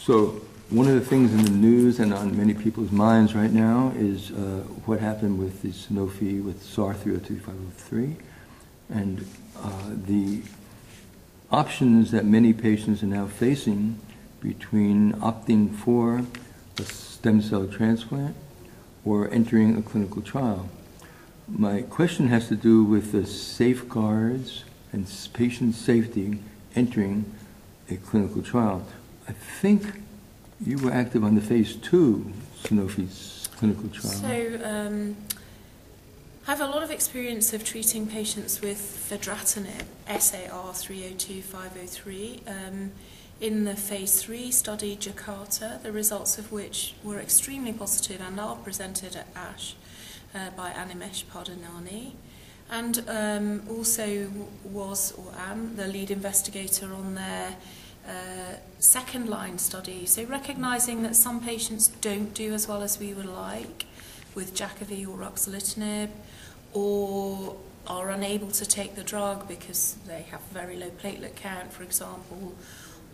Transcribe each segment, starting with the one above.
So one of the things in the news and on many people's minds right now is what happened with the Sanofi with SAR 302-503 and the options that many patients are now facing between opting for a stem cell transplant or entering a clinical trial. My question has to do with the safeguards and patient safety entering a clinical trial. I think you were active on the phase 2 Sanofi's clinical trial. So I have a lot of experience of treating patients with Fedratinib, SAR 302-503, in the phase 3 study Jakarta, the results of which were extremely positive and are presented at ASH by Animesh Pardhanani, and also was or am the lead investigator on their second line study. So recognising that some patients don't do as well as we would like with Jakavi or ruxolitinib, or are unable to take the drug because they have very low platelet count, for example,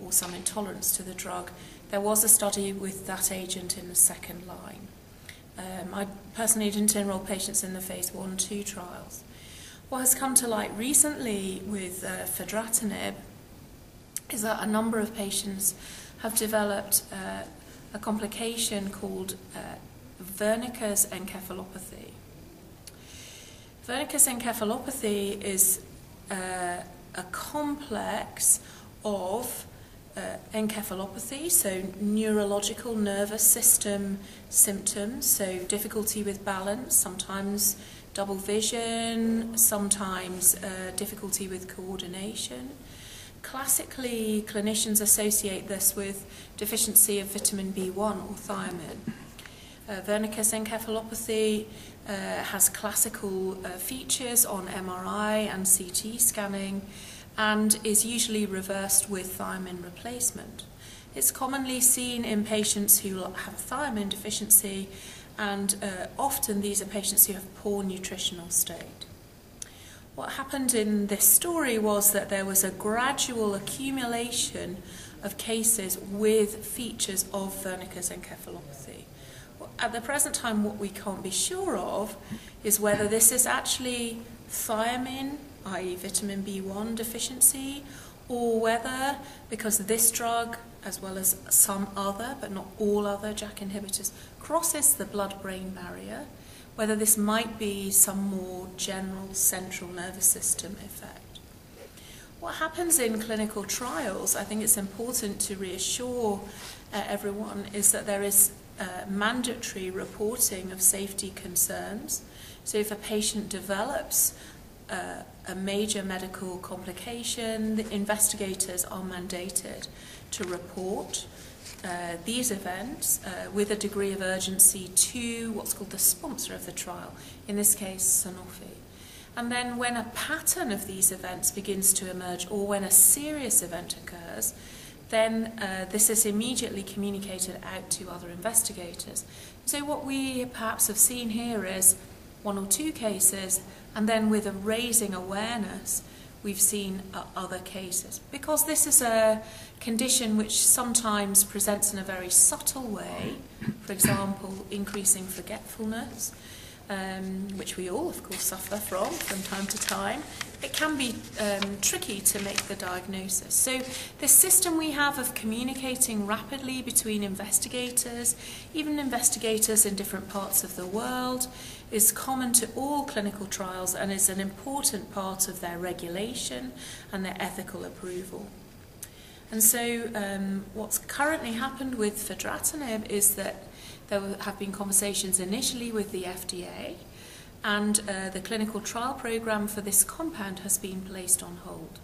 or some intolerance to the drug. There was a study with that agent in the second line. I personally didn't enroll patients in the phase 1-2 trials. What has come to light recently with Fedratinib is that a number of patients have developed a complication called Wernicke's encephalopathy. Wernicke's encephalopathy is a complex of encephalopathy, so neurological nervous system symptoms, so difficulty with balance, sometimes double vision, sometimes difficulty with coordination. Classically, clinicians associate this with deficiency of vitamin B1 or thiamine. Wernicke's encephalopathy has classical features on MRI and CT scanning, and is usually reversed with thiamine replacement. It's commonly seen in patients who have thiamine deficiency, and often these are patients who have poor nutritional state. What happened in this story was that there was a gradual accumulation of cases with features of Wernicke's encephalopathy. At the present time, what we can't be sure of is whether this is actually thiamine, i.e. vitamin B1 deficiency, or whether, because this drug, as well as some other, but not all other JAK inhibitors, crosses the blood-brain barrier, whether this might be some more general central nervous system effect. What happens in clinical trials, I think it's important to reassure everyone, is that there is mandatory reporting of safety concerns. So if a patient develops a major medical complication, the investigators are mandated to report these events with a degree of urgency to what's called the sponsor of the trial, in this case Sanofi. And then when a pattern of these events begins to emerge, or when a serious event occurs, then this is immediately communicated out to other investigators. So what we perhaps have seen here is 1 or 2 cases, and then with a raising awareness, we've seen other cases. Because this is a condition which sometimes presents in a very subtle way, for example, increasing forgetfulness, which we all, of course, suffer from time to time, it can be tricky to make the diagnosis. So this system we have of communicating rapidly between investigators, even investigators in different parts of the world, is common to all clinical trials and is an important part of their regulation and their ethical approval. And so what's currently happened with Fedratinib is that there have been conversations initially with the FDA, and the clinical trial program for this compound has been placed on hold.